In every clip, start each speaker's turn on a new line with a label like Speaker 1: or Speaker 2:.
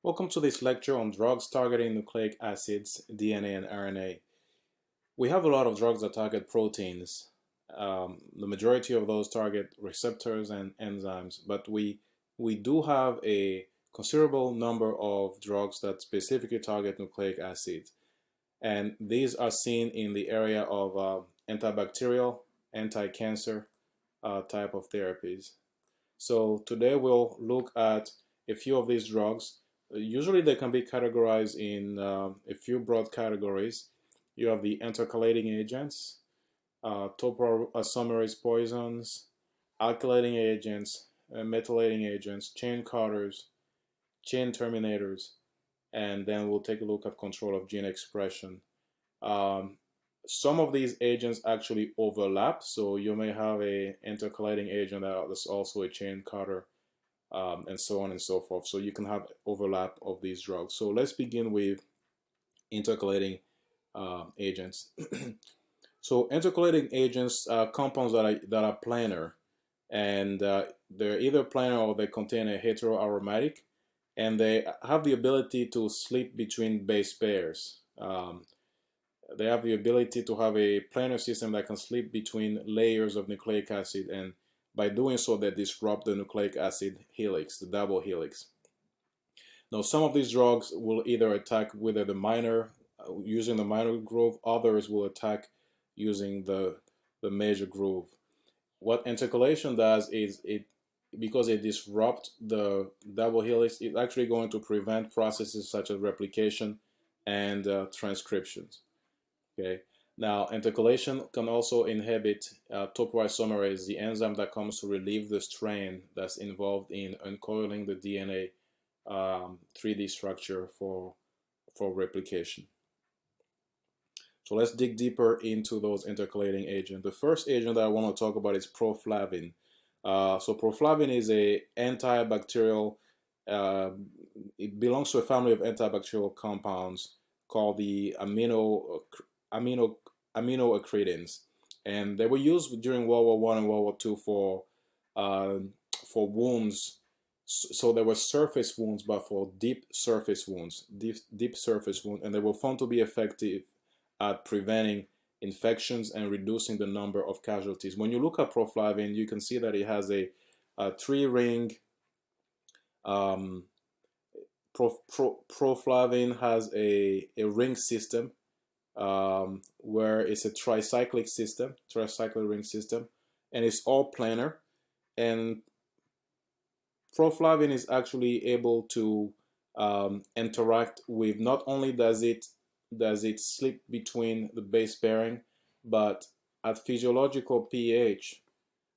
Speaker 1: Welcome to this lecture on drugs targeting nucleic acids, DNA, and RNA. We have a lot of drugs that target proteins. The majority of those target receptors and enzymes, but we do have a considerable number of drugs that specifically target nucleic acids. And these are seen in the area of antibacterial, anti-cancer type of therapies. So today we'll look at a few of these drugs. Usually they can be categorized in a few broad categories. You have the intercalating agents, topoisomerase poisons, alkylating agents, methylating agents, chain cutters, chain terminators, and then we'll take a look at control of gene expression. Some of these agents actually overlap, so you may have a intercalating agent that's also a chain cutter, and so on and so forth. So you can have overlap of these drugs. So let's begin with intercalating agents. So intercalating agents are compounds that are planar, and they're either planar or they contain a heteroaromatic, and they have the ability to slip between base pairs. They have the ability to have a planar system that can slip between layers of nucleic acid, and by doing so, they disrupt the nucleic acid helix, the double helix. Now, some of these drugs will either attack with the minor, using the minor groove. Others will attack using the major groove. What intercalation does is because it disrupts the double helix, it's actually going to prevent processes such as replication and transcriptions. Okay. Now, intercalation can also inhibit topoisomerase, the enzyme that comes to relieve the strain that's involved in uncoiling the DNA 3D structure for replication. So let's dig deeper into those intercalating agents. The first agent that I want to talk about is Proflavine. So Proflavine is an antibacterial. It belongs to a family of antibacterial compounds called the aminoacridins, and they were used during World War I and World War II for wounds. So there were surface wounds, but for deep surface wounds, and they were found to be effective at preventing infections and reducing the number of casualties. When you look at Proflavine, you can see that it has a three-ring. Proflavine has a ring system. Where it's a tricyclic ring system, and it's all planar. And Proflavine is actually able to interact with, not only does it slip between the base pairing, but at physiological pH,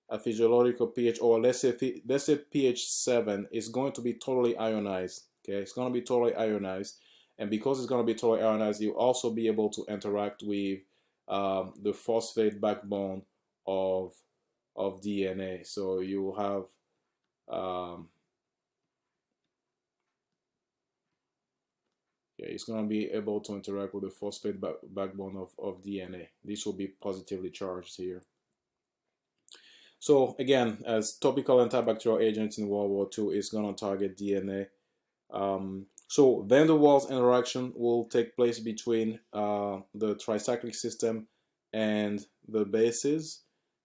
Speaker 1: or let's say pH 7, is going to be totally ionized. Okay, it's going to be totally ionized. And because it's going to be totally ionized, you'll also be able to interact with the phosphate backbone of DNA. So you have it's going to be able to interact with the phosphate backbone of DNA. This will be positively charged here. So again, as topical antibacterial agents in World War II, it's going to target DNA. So van der Waals interaction will take place between the tricyclic system and the bases,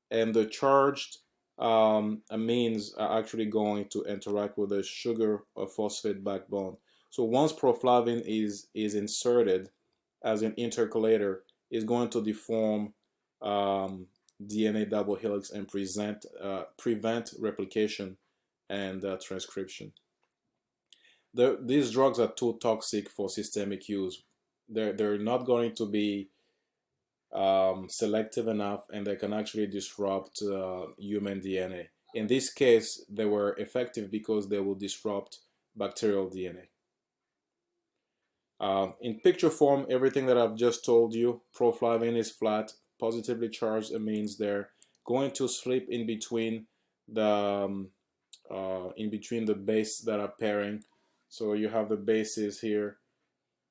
Speaker 1: and the charged amines are actually going to interact with the sugar or phosphate backbone. So once Proflavine is inserted as an intercalator, it's going to deform DNA double helix and prevent replication and transcription. These drugs are too toxic for systemic use. They're not going to be selective enough, and they can actually disrupt human DNA. In this case, they were effective because they will disrupt bacterial DNA. In picture form, everything that I've just told you, Proflavine is flat, positively charged. It means they're going to slip in between the base that are pairing. So you have the bases here,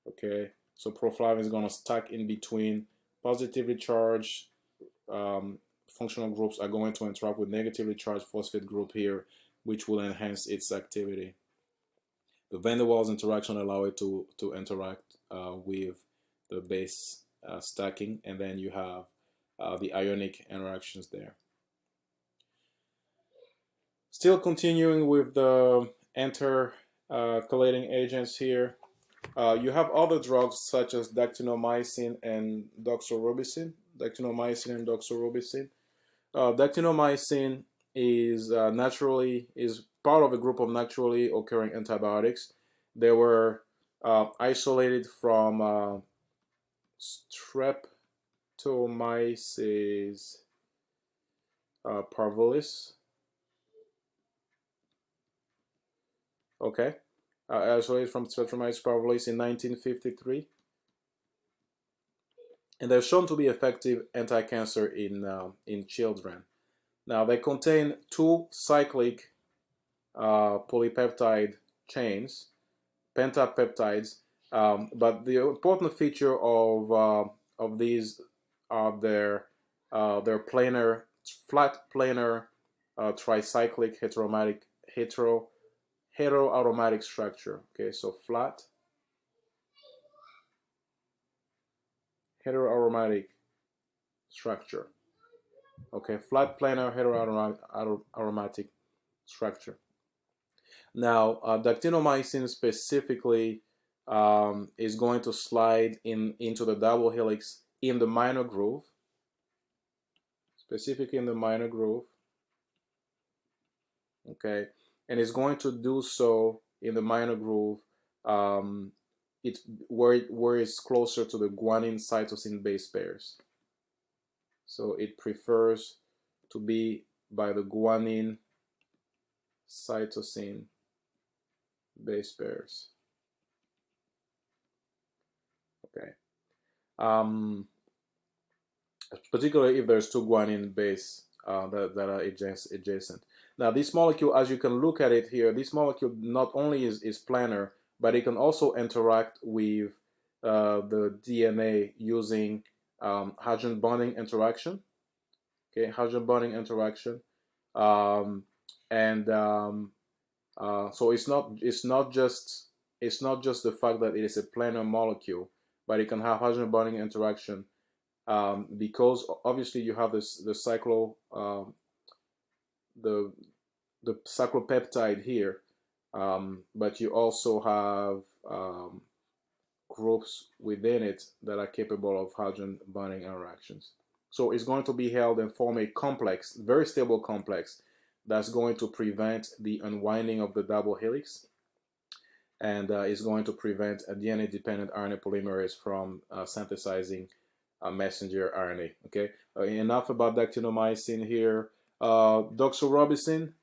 Speaker 1: okay? So Proflavine is going to stack in between. Positively charged functional groups are going to interact with negatively charged phosphate group here, which will enhance its activity. The van der Waals interaction allow it to interact with the base stacking, and then you have the ionic interactions there. Still continuing with the intercalating agents here, you have other drugs such as dectinomycin and doxorubicin. Dectinomycin is is part of a group of naturally occurring antibiotics. They were isolated from Streptomyces parvolis. Okay, isolated from Streptomyces parvolis in 1953, and they're shown to be effective anti-cancer in children. Now they contain 2 cyclic polypeptide chains, pentapeptides, but the important feature of these are their planar, flat planar tricyclic heteroaromatic structure. Okay, so flat heteroaromatic structure. Okay, flat planar heteroaromatic structure. Now, dectinomycin specifically is going to slide into the double helix in the minor groove, specifically in the minor groove. Okay, and it's going to do so in the minor groove. It's where it's closer to the guanine cytosine base pairs. So it prefers to be by the guanine cytosine base pairs. Okay. Particularly if there's 2 guanine base that are adjacent. Now this molecule, as you can look at it here, this molecule not only is planar, but it can also interact with the DNA using hydrogen bonding interaction. Okay, hydrogen bonding interaction, so it's not just the fact that it is a planar molecule, but it can have hydrogen bonding interaction because obviously you have the cyclopeptide here, but you also have groups within it that are capable of hydrogen bonding interactions. So it's going to be held and form a complex, very stable complex, that's going to prevent the unwinding of the double helix, and is going to prevent a DNA-dependent RNA polymerase from synthesizing a messenger RNA. Okay, enough about dectinomycin here. Doxorubicin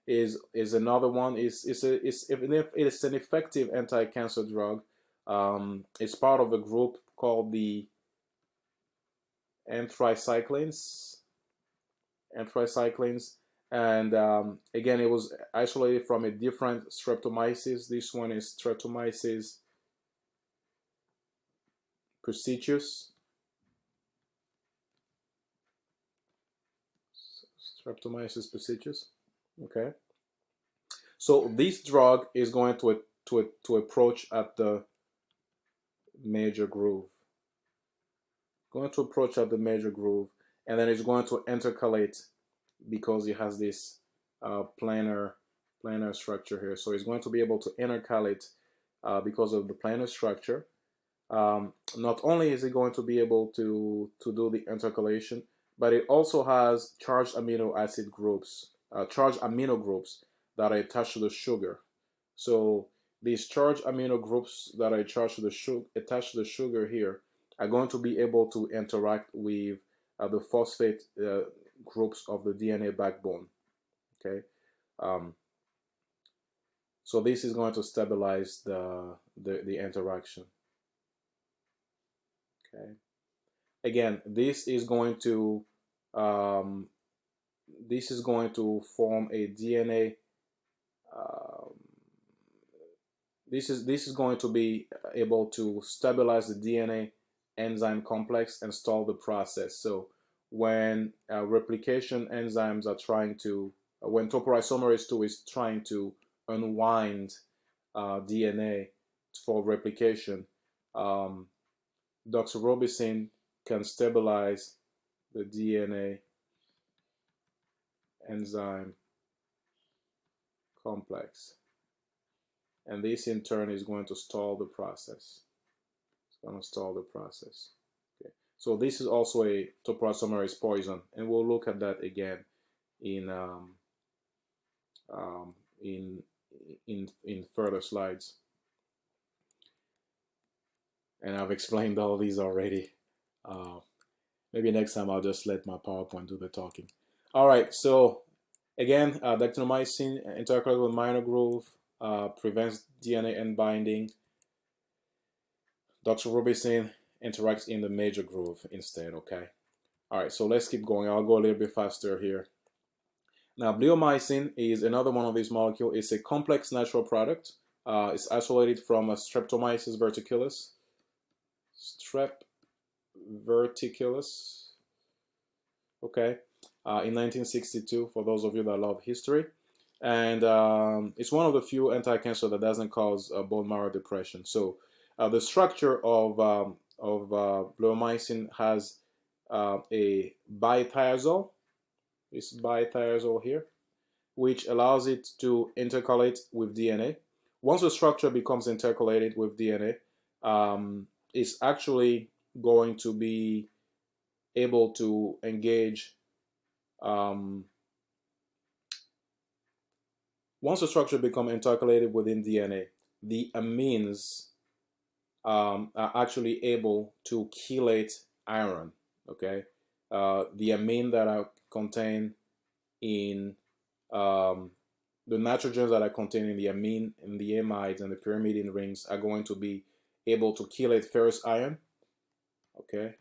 Speaker 1: is another one. It's an effective anti-cancer drug. It's part of a group called the anthracyclines, and again, it was isolated from a different Streptomyces. This one is Streptomyces persicus. Okay, so this drug is going to approach at the major groove. And then it's going to intercalate because it has this planar structure here. So it's going to be able to intercalate because of the planar structure. Not only is it going to be able to do the intercalation, but it also has charged amino acid groups, charged amino groups that are attached to the sugar. So these charged amino groups that are attached to the sugar here are going to be able to interact with the phosphate groups of the DNA backbone. Okay, so this is going to stabilize the interaction. Okay, again, this is going to form a DNA. This is going to be able to stabilize the DNA enzyme complex and stall the process. So when replication enzymes are trying to, when topoisomerase 2 is trying to unwind DNA for replication, doxorubicin can stabilize the DNA enzyme complex, and this in turn is going to stall the process. It's going to stall the process. Okay. So this is also a topoisomerase poison, and we'll look at that again in further slides. And I've explained all these already. Maybe next time I'll just let my PowerPoint do the talking. All right, so again, Dectinomycin interacts with minor groove, prevents DNA end binding. Doxorubicin interacts in the major groove instead, okay? All right, so let's keep going. I'll go a little bit faster here. Now, bleomycin is another one of these molecules. It's a complex natural product. It's isolated from a Streptomyces verticillus. Strep verticillus, okay, in 1962, for those of you that love history. And it's one of the few anti-cancer that doesn't cause bone marrow depression. So the structure of bleomycin has a bithiazole, this bithiazole here, which allows it to intercalate with DNA. Once the structure becomes intercalated with DNA, it's actually going to be able to engage. Once the structure becomes intercalated within DNA, the amines are actually able to chelate iron. Okay, the amine that are contained in the nitrogens that are contained in the amine, in the amides, and the pyrimidine rings are going to be able to chelate ferrous iron. Okay,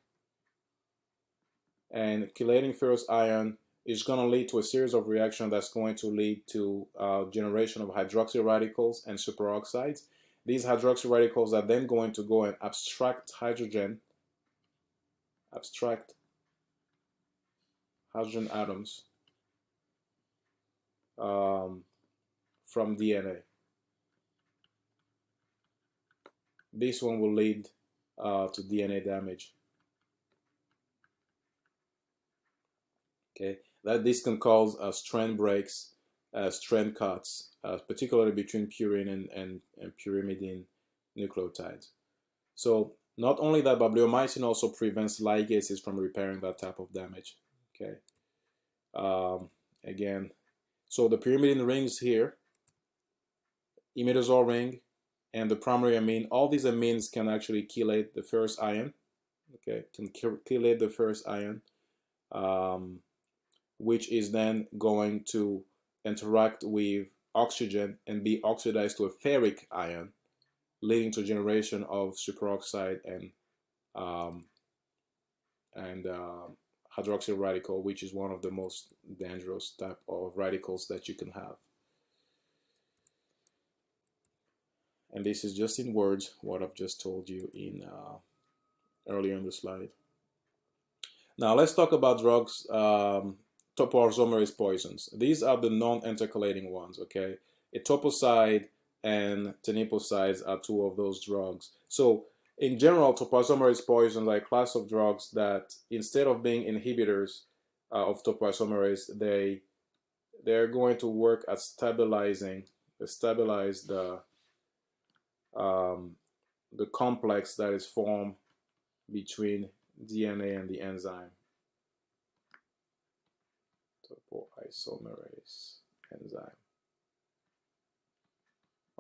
Speaker 1: and chelating ferrous iron is going to lead to a series of reactions that's going to lead to generation of hydroxy radicals and superoxides. These hydroxy radicals are then going to go and abstract hydrogen atoms from DNA. This one will lead to DNA damage. Okay, this can cause strand breaks, strand cuts, particularly between purine and pyrimidine nucleotides. So not only that, but bleomycin also prevents ligases from repairing that type of damage. Okay. Again, so the pyrimidine rings here, imidazole ring, and the primary amine, all these amines can actually chelate the ferrous ion. Okay, can chelate the ferrous ion, which is then going to interact with oxygen and be oxidized to a ferric ion, leading to generation of superoxide and hydroxyl radical, which is one of the most dangerous type of radicals that you can have. And this is just in words what I've just told you in earlier in the slide. Now let's talk about drugs, topoisomerase poisons. These are the non-intercalating ones, okay? Etoposide and teniposides are two of those drugs. So in general, topoisomerase poisons are a class of drugs that instead of being inhibitors of topoisomerase, they're going to work at stabilize the complex that is formed between DNA and the enzyme. Topoisomerase enzyme.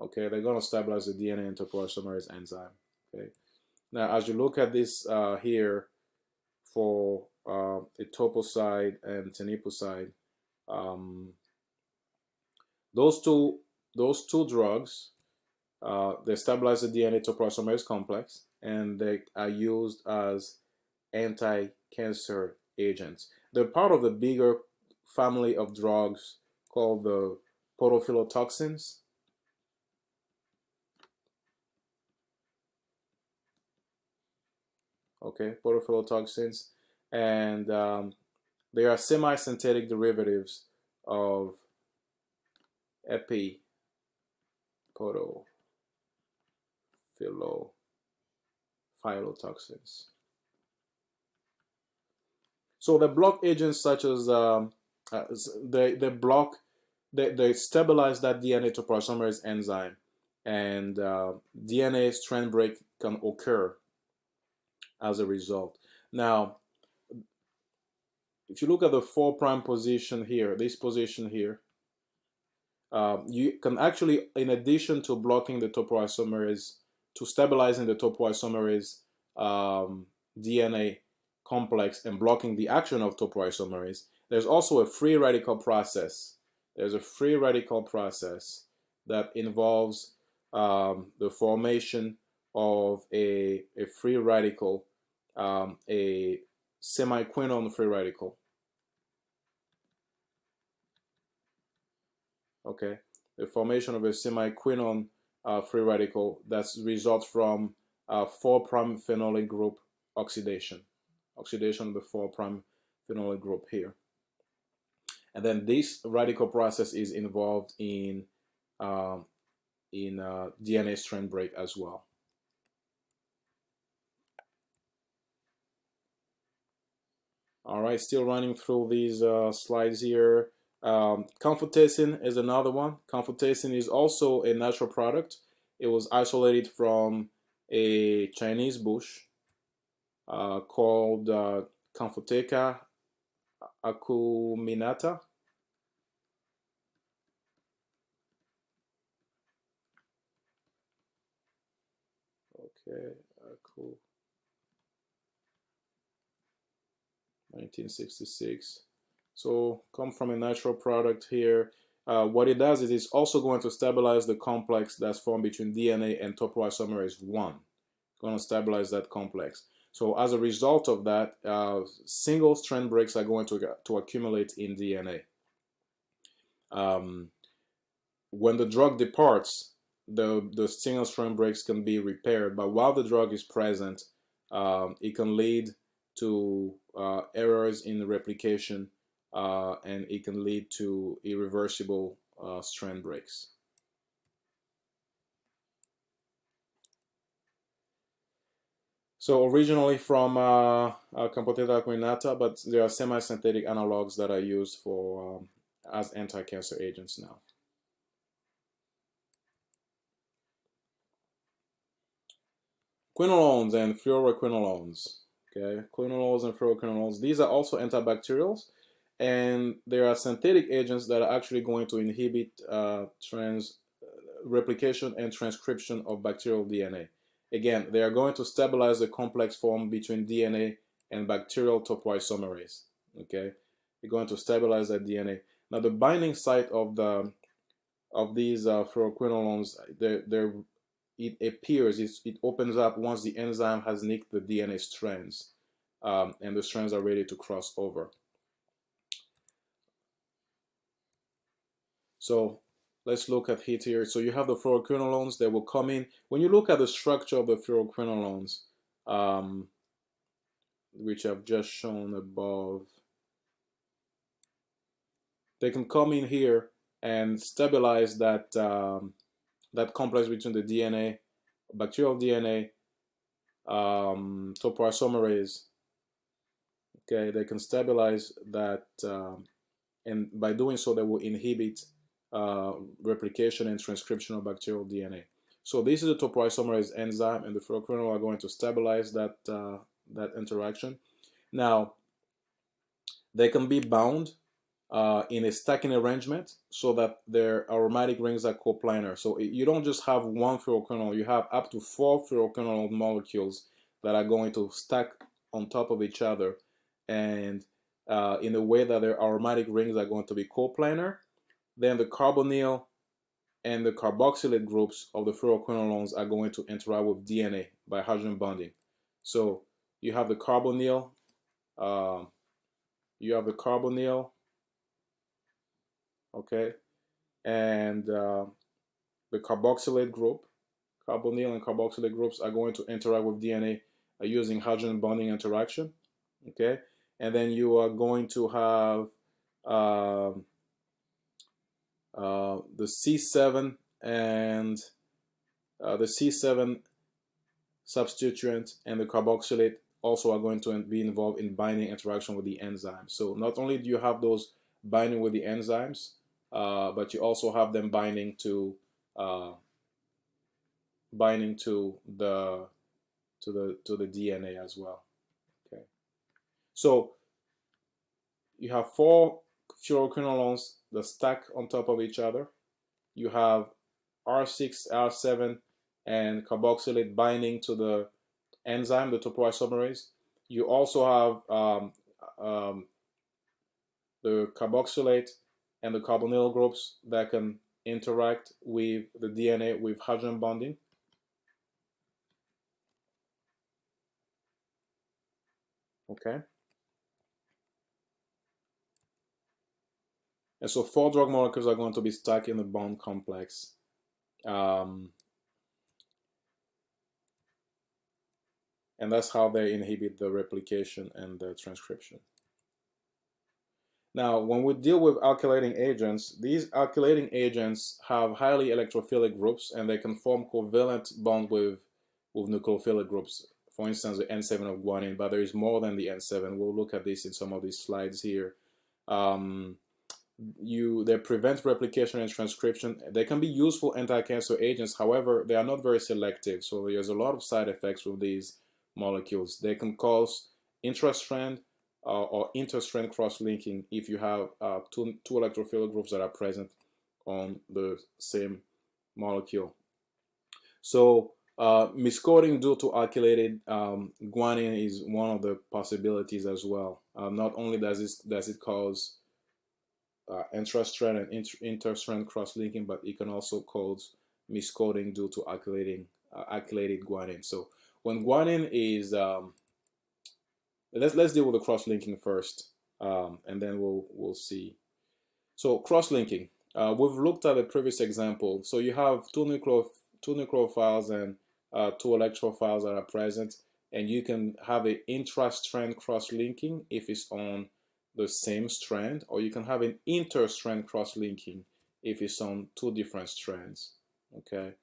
Speaker 1: Okay, they're going to stabilize the DNA and topoisomerase enzyme. Okay. Now, as you look at this here for etoposide and teniposide, those two drugs, they stabilize the DNA topoisomerase complex, and they are used as anti-cancer agents. They're part of the bigger family of drugs called the podophylotoxins. Okay, podophylotoxins, and they are semi-synthetic derivatives of epipodophylotoxins. phytotoxins. So the block agents such as they stabilize that DNA topoisomerase enzyme, and DNA strand break can occur as a result. Now, if you look at the 4' position here, this position here, you can actually, in addition to blocking the topoisomerase, to stabilizing the topoisomerase DNA complex and blocking the action of topoisomerase, there's also a free radical process. There's a free radical process that involves the formation of a free radical, a semiquinone free radical. Okay, the formation of a semiquinone free radical that results from 4' phenolic group oxidation of the 4' phenolic group here. And then this radical process is involved in DNA strand break as well. All right, still running through these slides here. Confutacin is another one. Confutacin is also a natural product. It was isolated from a Chinese bush called Confuteca acuminata. Okay, cool. 1966. So come from a natural product here. What it does is it's also going to stabilize the complex that's formed between DNA and topoisomerase 1. It's going to stabilize that complex. So as a result of that, single strand breaks are going to accumulate in DNA. When the drug departs, the single strand breaks can be repaired, but while the drug is present, it can lead to errors in the replication, and it can lead to irreversible strand breaks. So originally from Compoteta acuminata, but there are semi-synthetic analogs that are used for as anti-cancer agents now. Quinolones and fluoroquinolones. Okay, quinolones and fluoroquinolones. These are also antibacterials, and there are synthetic agents that are actually going to inhibit replication and transcription of bacterial DNA. Again, they are going to stabilize the complex formed between DNA and bacterial topoisomerase. Okay, they're going to stabilize that DNA. Now, the binding site of these fluoroquinolones, it appears, it opens up once the enzyme has nicked the DNA strands, and the strands are ready to cross over. So let's look at it here. So you have the fluoroquinolones that will come in. When you look at the structure of the fluoroquinolones, which I've just shown above, they can come in here and stabilize that that complex between the DNA, bacterial DNA, topoisomerase. Okay, they can stabilize that, and by doing so, they will inhibit replication and transcription of bacterial DNA. So this is a topoisomerase enzyme, and the fluoroquinolone are going to stabilize that that interaction. Now, they can be bound in a stacking arrangement so that their aromatic rings are coplanar. So you don't just have one fluoroquinolone, you have up to 4 fluoroquinolone molecules that are going to stack on top of each other, and in a way that their aromatic rings are going to be coplanar. Then the carbonyl and the carboxylate groups of the fluoroquinolones are going to interact with DNA by hydrogen bonding. So you have the carbonyl, okay, and the carboxylate group, carbonyl and carboxylate groups are going to interact with DNA using hydrogen bonding interaction, okay, and then you are going to have the C7 and the C7 substituent, and the carboxylate also are going to be involved in binding interaction with the enzyme. So not only do you have those binding with the enzymes, but you also have them binding to the DNA as well. Okay, so you have 4 fluoroquinolones that stack on top of each other. You have R6, R7, and carboxylate binding to the enzyme, the topoisomerase. You also have the carboxylate and the carbonyl groups that can interact with the DNA with hydrogen bonding. Okay. And so 4 drug molecules are going to be stuck in the bond complex. And that's how they inhibit the replication and the transcription. Now, when we deal with alkylating agents, these alkylating agents have highly electrophilic groups, and they can form covalent bond with nucleophilic groups. For instance, the N7 of guanine, but there is more than the N7. We'll look at this in some of these slides here. They prevent replication and transcription. They can be useful anti-cancer agents. However, they are not very selective, so there's a lot of side effects with these molecules. They can cause intrastrand or interstrand cross-linking if you have two electrophilic groups that are present on the same molecule. So miscoding due to alkylated guanine is one of the possibilities as well. Not only does it cause intrastrand and interstrand cross-linking, but it can also cause miscoding due to alkylated guanine. So when guanine is let's deal with the cross-linking first, and then we'll see. So cross-linking, we've looked at the previous example. So you have two nucleophiles and 2 electrophiles that are present, and you can have an intrastrand cross-linking if it's on the same strand, or you can have an interstrand cross-linking if it's on 2 different strands. Okay.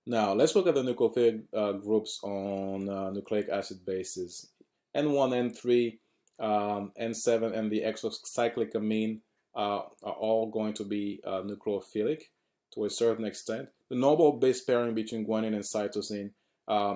Speaker 1: Now, let's look at the nucleophilic groups on nucleic acid bases. N1, N3, N7, and the exocyclic amine are all going to be nucleophilic to a certain extent. The normal base pairing between guanine and cytosine,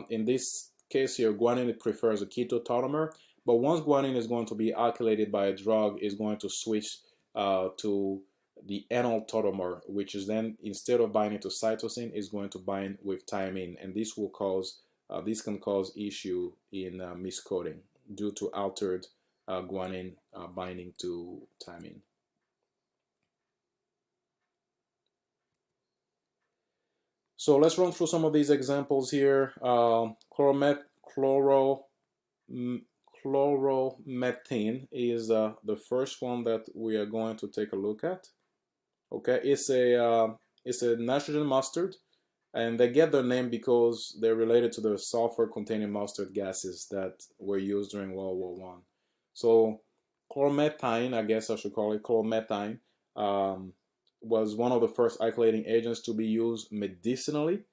Speaker 1: in this case here, guanine prefers a keto tautomer, but once guanine is going to be alkylated by a drug, it's going to switch to the enol tautomer, which is then, instead of binding to cytosine, is going to bind with thymine, and this can cause issue in miscoding due to altered guanine binding to thymine. So let's run through some of these examples here. Chloromethane is the first one that we are going to take a look at. Okay, it's a nitrogen mustard, and they get their name because they're related to the sulfur-containing mustard gases that were used during World War I. So chloromethane, I guess I should call it chloromethane, was one of the first alkylating agents to be used medicinally.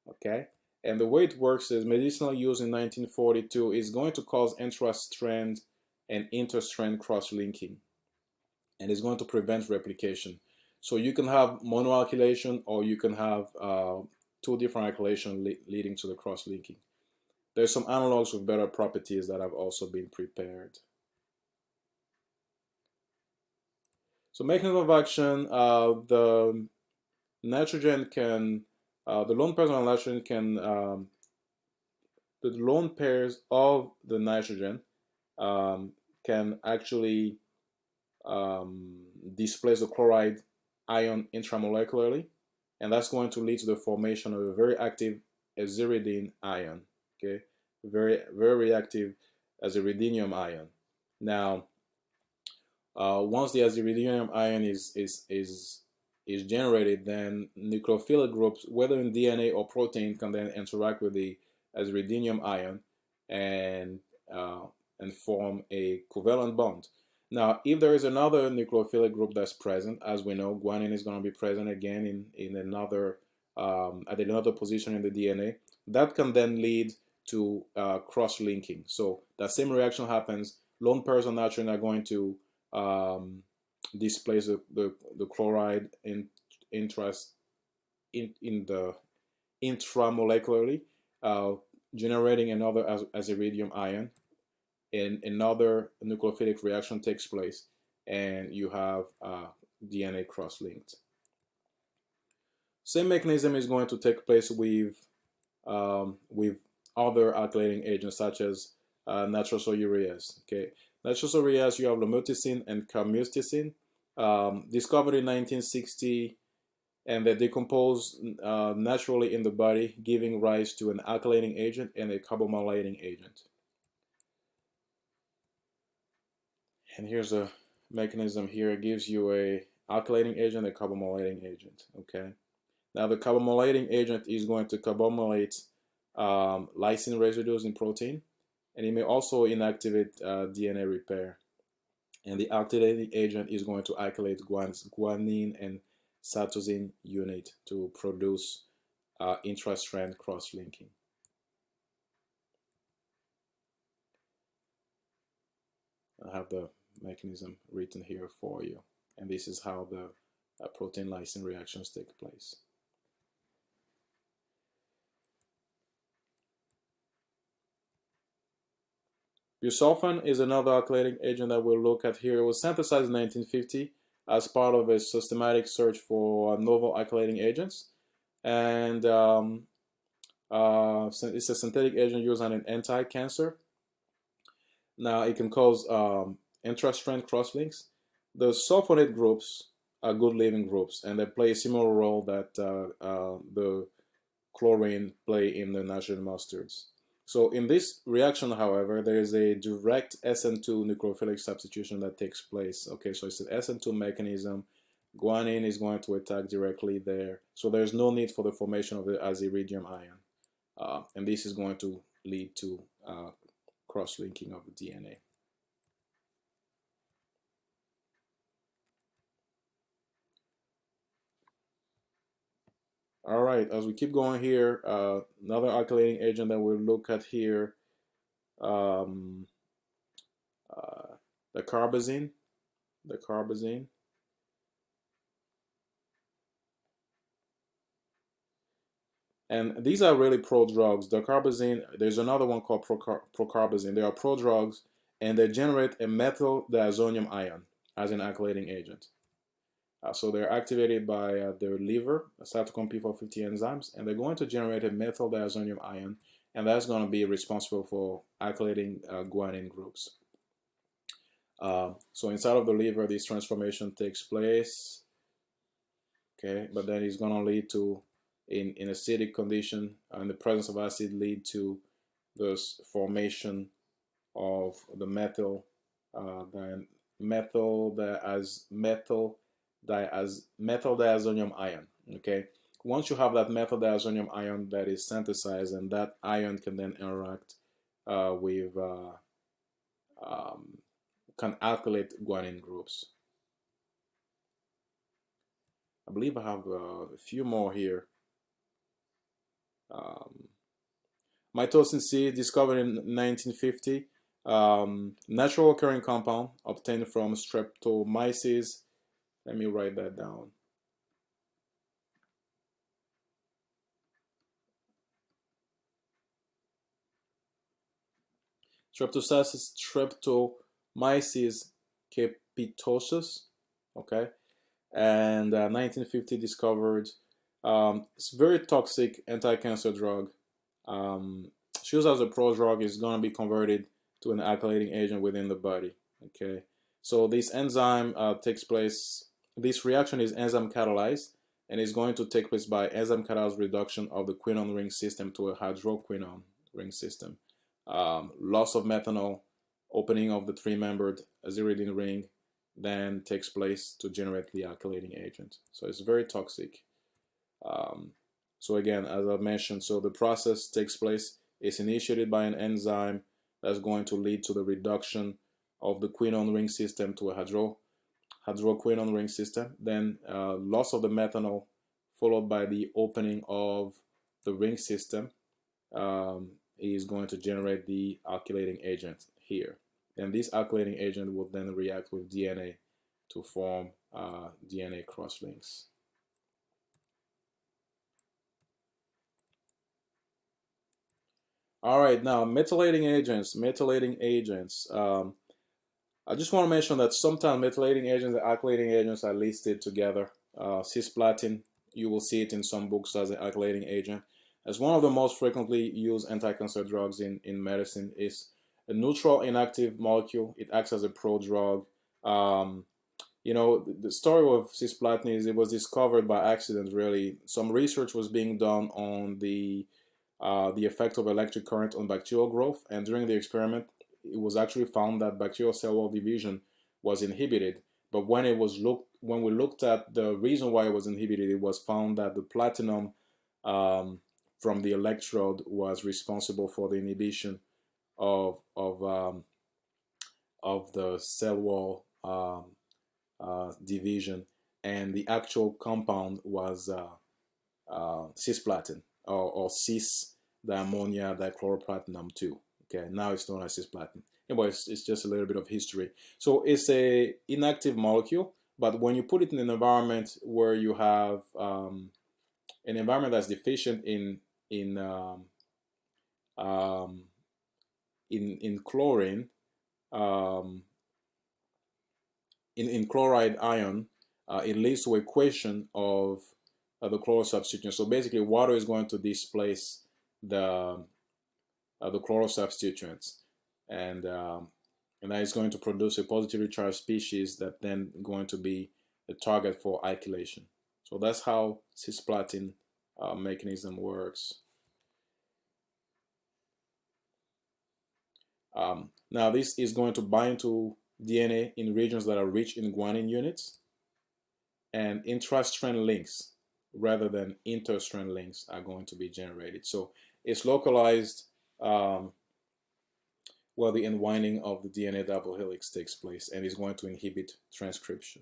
Speaker 1: Okay, and the way it works is medicinal use in 1942 is going to cause intrastrand and interstrand cross-linking, and it's going to prevent replication. So you can have monoalkylation, or you can have 2 different alkylation leading to the cross-linking. There's some analogs with better properties that have also been prepared. So mechanism of action, the nitrogen can, the lone pairs of nitrogen can, the lone pairs of the nitrogen can actually displace the chloride ion intramolecularly, and that's going to lead to the formation of a very active aziridine ion. Okay, very reactive aziridinium ion. Now, once the aziridinium ion is generated, then nucleophilic groups, whether in DNA or protein, can then interact with the aziridinium ion and form a covalent bond. Now, if there is another nucleophilic group that's present, as we know, guanine is going to be present again in another at another position in the DNA. That can then lead to cross-linking. So that same reaction happens. Lone pairs of nitrogen are going to displace the chloride in the intramolecularly, generating another as iridium ion, and another nucleophilic reaction takes place, and you have DNA cross-linked. Same mechanism is going to take place with other alkylating agents such as nitroso-urease. Okay, nitroso-urease, you have lamotocin and carmustacin, discovered in 1960, and they decompose naturally in the body, giving rise to an alkylating agent and a carbamylating agent. And here's a mechanism here. It gives you a alkylating agent, a carbamylating agent. Okay. Now the carbamylating agent is going to carbamylate lysine residues in protein, and it may also inactivate DNA repair. And the alkylating agent is going to alkylate guanine and cytosine unit to produce intrastrand cross-linking. I have the mechanism written here for you, and this is how the protein lysine reactions take place. Busofan is another alkylating agent that we'll look at here. It was synthesized in 1950 as part of a systematic search for novel alkylating agents, and it's a synthetic agent used on an anti-cancer. Now it can cause intrastrand crosslinks. The sulfonate groups are good leaving groups, and they play a similar role that the chlorine play in the nitrogen mustards. So in this reaction, however, there is a direct SN2 nucleophilic substitution that takes place. Okay, so it's an SN2 mechanism. Guanine is going to attack directly there. So there's no need for the formation of it as iridium ion. And this is going to lead to cross-linking of the DNA. All right, as we keep going here, another alkylating agent that we'll look at here, the Carbazine. And these are really prodrugs. The Carbazine, there's another one called Procarbazine. They are prodrugs, and they generate a methyl diazonium ion as an alkylating agent. So they're activated by their liver, cytochrome P450 enzymes, and they're going to generate a methyl diazonium ion, and that's going to be responsible for alkylating guanine groups. So inside of the liver, this transformation takes place. Okay, but then it's going to lead to, in acidic condition, in the presence of acid, lead to the formation of the methyl diazonium ion. Okay, once you have that methyl diazonium ion that is synthesized, and that ion can then interact with can alkylate guanine groups. I believe I have a few more here. Mitosis C, discovered in 1950, natural occurring compound obtained from Streptomyces. Let me write that down. Streptomyces capitosus, okay, and 1950 discovered. It's a very toxic anti-cancer drug. Used as a prodrug, is going to be converted to an alkylating agent within the body. Okay, so this enzyme takes place. This reaction is enzyme catalyzed, and is going to take place by enzyme catalyzed reduction of the quinone ring system to a hydroquinone ring system. Loss of methanol, opening of the three-membered aziridine ring, then takes place to generate the alkylating agent. So it's very toxic. So again, as I mentioned, so the process takes place. It's initiated by an enzyme that's going to lead to the reduction of the quinone ring system to a hydroquinone ring system. Then loss of the methanol followed by the opening of the ring system, is going to generate the alkylating agent here. And this alkylating agent will then react with DNA to form DNA crosslinks. All right, now methylating agents. I just want to mention that sometimes methylating agents and alkylating agents are listed together. Cisplatin, you will see it in some books as an alkylating agent. As one of the most frequently used anti-cancer drugs in medicine, is a neutral inactive molecule. It acts as a prodrug. You know, the story of cisplatin is it was discovered by accident, really. Some research was being done on the effect of electric current on bacterial growth, and during the experiment, it was actually found that bacterial cell wall division was inhibited. But when we looked at the reason why it was inhibited, it was found that the platinum from the electrode was responsible for the inhibition of the cell wall division, and the actual compound was cisplatin, or cis-diammonia dichloroplatinaum 2. Okay, now it's known as cisplatin. Anyway, it's just a little bit of history. So it's a inactive molecule, but when you put it in an environment where you have an environment that's deficient in chlorine, in chloride ion, it leads to equation of the chloro substituent. So basically, water is going to displace the chloro substituents, and that is going to produce a positively charged species that then going to be a target for alkylation. So that's how cisplatin mechanism works. Now this is going to bind to DNA in regions that are rich in guanine units, and intra-strand links rather than inter-strand links are going to be generated. So it's localized where the unwinding of the DNA double helix takes place, and is going to inhibit transcription.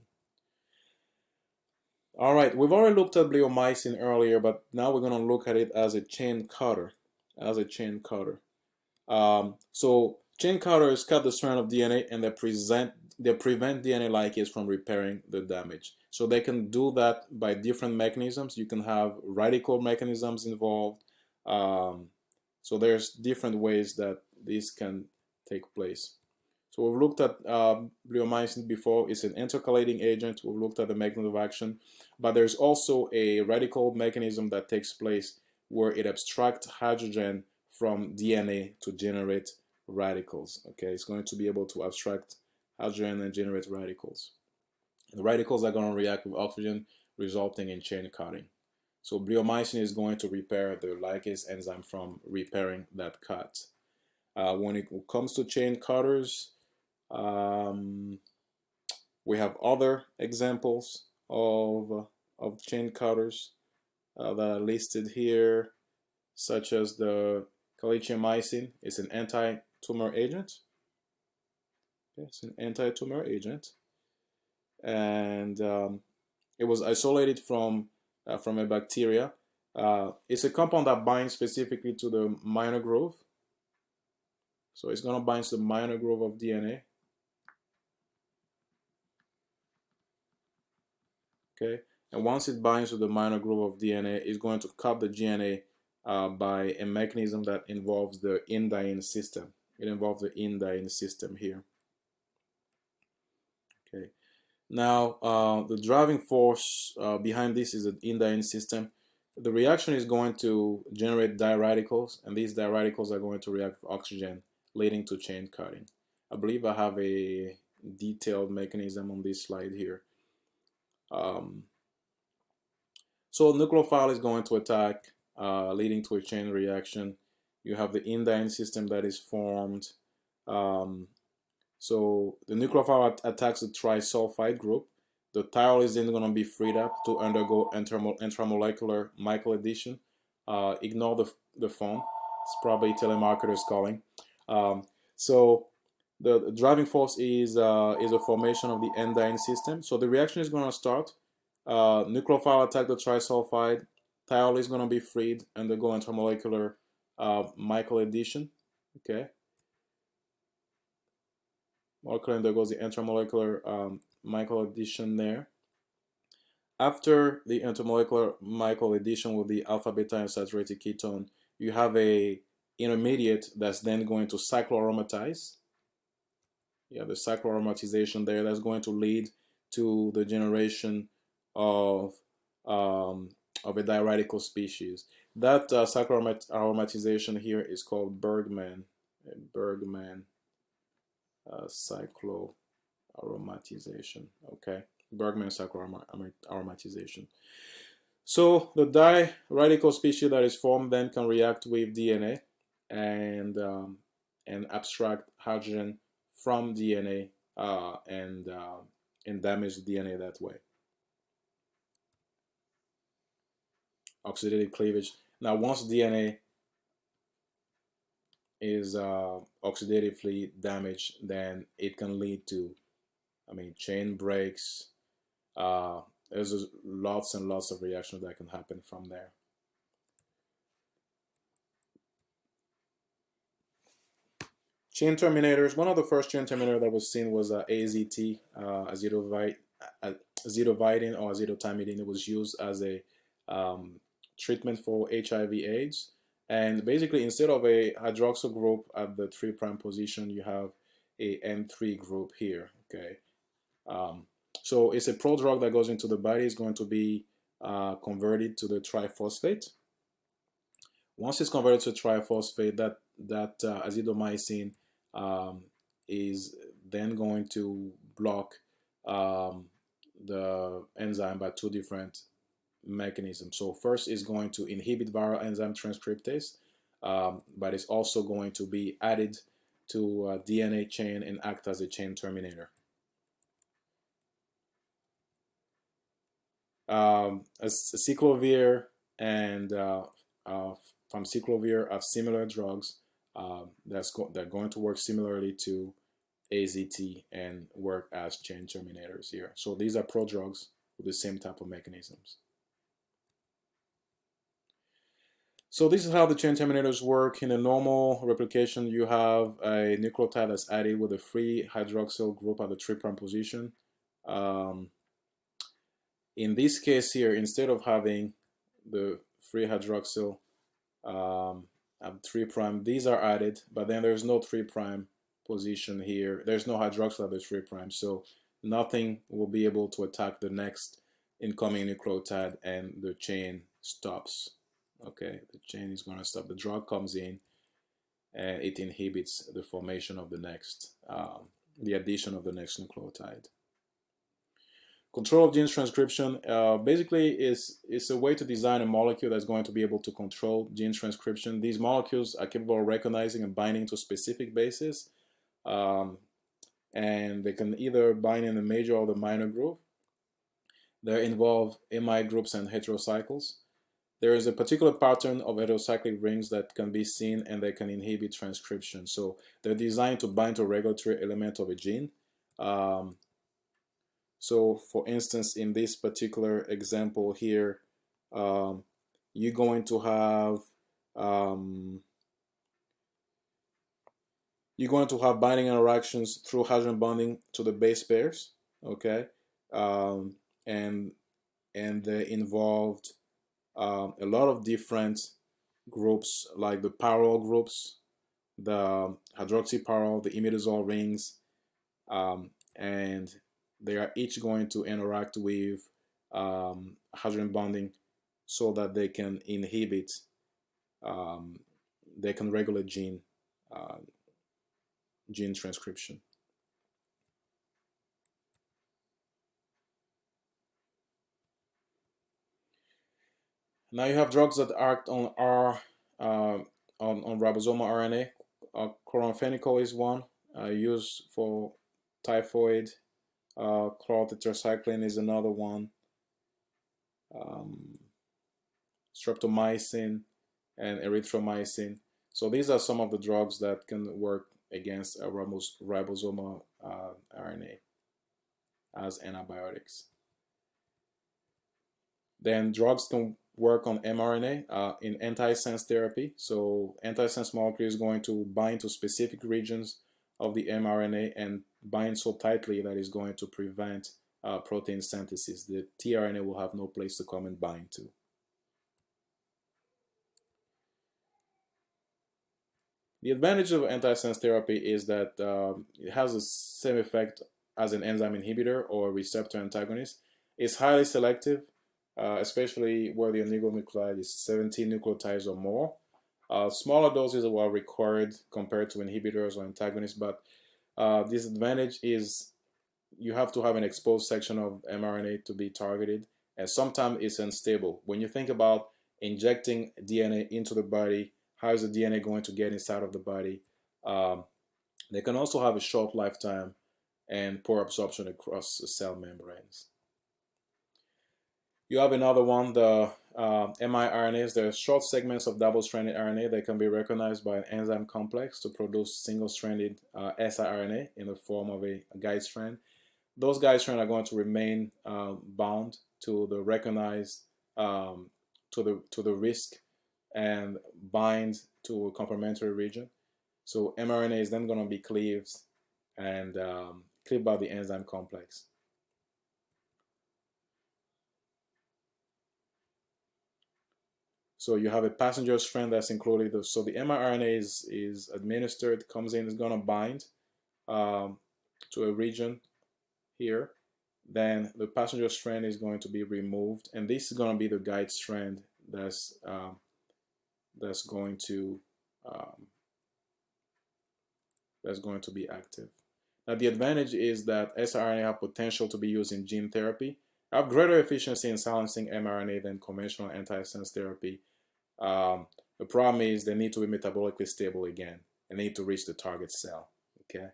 Speaker 1: All right, we've already looked at bleomycin earlier, but now we're going to look at it as a chain cutter. So chain cutters cut the strand of DNA, and they prevent DNA ligase from repairing the damage. So they can do that by different mechanisms. You can have radical mechanisms involved. So there's different ways that this can take place. So we've looked at bleomycin before. It's an intercalating agent. We've looked at the mechanism of action, but there's also a radical mechanism that takes place where it abstracts hydrogen from DNA to generate radicals. Okay, it's going to be able to abstract hydrogen and generate radicals. The radicals are going to react with oxygen, resulting in chain cutting. So bleomycin is going to repair the ligase enzyme from repairing that cut. When it comes to chain cutters, we have other examples of chain cutters that are listed here, such as the Dectinomycin. It's an anti-tumor agent. It's an anti-tumor agent, and it was isolated from a bacteria. It's a compound that binds specifically to the minor groove. So it's going to bind to the minor groove of DNA. Okay, and once it binds to the minor groove of DNA, it's going to cut the DNA by a mechanism that involves the indine system. It involves the indine system here. Okay, now the driving force behind this is the indine system. The reaction is going to generate diradicals, and these diradicals are going to react with oxygen, leading to chain cutting. I believe I have a detailed mechanism on this slide here. So nucleophile is going to attack, leading to a chain reaction. You have the indine system that is formed. So the nucleophile attacks the trisulfide group. The thiol is then going to be freed up to undergo intramolecular Michael addition. Ignore the phone. It's probably telemarketers calling. So the driving force is a formation of the indine system. So the reaction is going to start. Nucleophile attack the trisulfide. Thiol is going to be freed, undergo intermolecular Michael addition. Okay. Molecule undergoes the intermolecular Michael addition there. After the intermolecular Michael addition with the alpha beta unsaturated ketone, you have a intermediate that's then going to cycloaromatize. You have the cycloaromatization there that's going to lead to the generation of a diradical species. That cycloaromatization here is called Bergman cycloaromatization. Okay, Bergman cycloaromatization. So the diradical species that is formed then can react with DNA and abstract hydrogen from DNA and damage the DNA that way. Oxidative cleavage. Now, once DNA is oxidatively damaged, then it can lead to, chain breaks. There's lots and lots of reactions that can happen from there. Chain terminators. One of the first chain terminator that was seen was AZT, azidovidine or azidotamidine. It was used as a treatment for HIV/AIDS. And basically, instead of a hydroxyl group at the 3' position, you have a N3 group here. Okay, so it's a prodrug that goes into the body. It's going to be converted to the triphosphate. Once it's converted to triphosphate, that azidomycin is then going to block the enzyme by 2 different mechanisms. So first is going to inhibit viral enzyme transcriptase, but it's also going to be added to a DNA chain and act as a chain terminator. Cyclovir and famciclovir are similar drugs they're going to work similarly to AZT and work as chain terminators here. So these are prodrugs with the same type of mechanisms. So this is how the chain terminators work. In a normal replication, you have a nucleotide that's added with a free hydroxyl group at the 3' position. In this case here, instead of having the free hydroxyl at 3', these are added, but then there's no 3' position here. There's no hydroxyl at the 3', so nothing will be able to attack the next incoming nucleotide and the chain stops. Okay, the chain is going to stop. The drug comes in and it inhibits the formation of the next, the addition of the next nucleotide. Control of gene transcription basically is a way to design a molecule that's going to be able to control gene transcription. These molecules are capable of recognizing and binding to specific bases, and they can either bind in the major or the minor group. They involve amide groups and heterocycles. There is a particular pattern of heterocyclic rings that can be seen and they can inhibit transcription. So they're designed to bind to a regulatory element of a gene. So for instance, in this particular example here, you're going to have binding interactions through hydrogen bonding to the base pairs, okay, and they involved a lot of different groups like the pyrrole groups, the hydroxypyrrole, the imidazole rings, and they are each going to interact with hydrogen bonding so that they can inhibit, they can regulate gene transcription. Now you have drugs that act on on ribosomal RNA. Chloramphenicol is one used for typhoid. Chlorotetracycline is another one. Streptomycin and erythromycin. So these are some of the drugs that can work against ribosomal RNA as antibiotics. Then drugs can work on mRNA in antisense therapy. So antisense molecule is going to bind to specific regions of the mRNA and bind so tightly that it's going to prevent protein synthesis. The tRNA will have no place to come and bind to. The advantage of antisense therapy is that it has the same effect as an enzyme inhibitor or receptor antagonist. It's highly selective, especially where the oligonucleotide is 17 nucleotides or more. Smaller doses are required compared to inhibitors or antagonists, but this advantage is you have to have an exposed section of mRNA to be targeted, and sometimes it's unstable. When you think about injecting DNA into the body, how is the DNA going to get inside of the body? They can also have a short lifetime and poor absorption across the cell membranes. You have another one, the miRNAs. They're short segments of double-stranded RNA that can be recognized by an enzyme complex to produce single-stranded siRNA in the form of a guide strand. Those guide strands are going to remain bound to the recognized to the risk and bind to a complementary region. So mRNA is then going to be cleaved and cleaved by the enzyme complex. So you have a passenger strand that's included. So the mRNA is administered, comes in, is going to bind to a region here. Then the passenger strand is going to be removed, and this is going to be the guide strand that's going to be active. Now the advantage is that siRNA have potential to be used in gene therapy, have greater efficiency in silencing mRNA than conventional antisense therapy. The problem is they need to be metabolically stable again, and they need to reach the target cell, okay?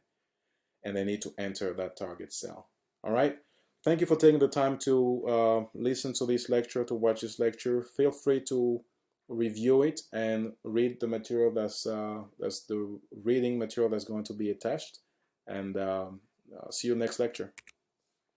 Speaker 1: And they need to enter that target cell. All right. Thank you for taking the time to listen to this lecture, to watch this lecture. Feel free to review it and read the material that's the reading material that's going to be attached. And see you next lecture.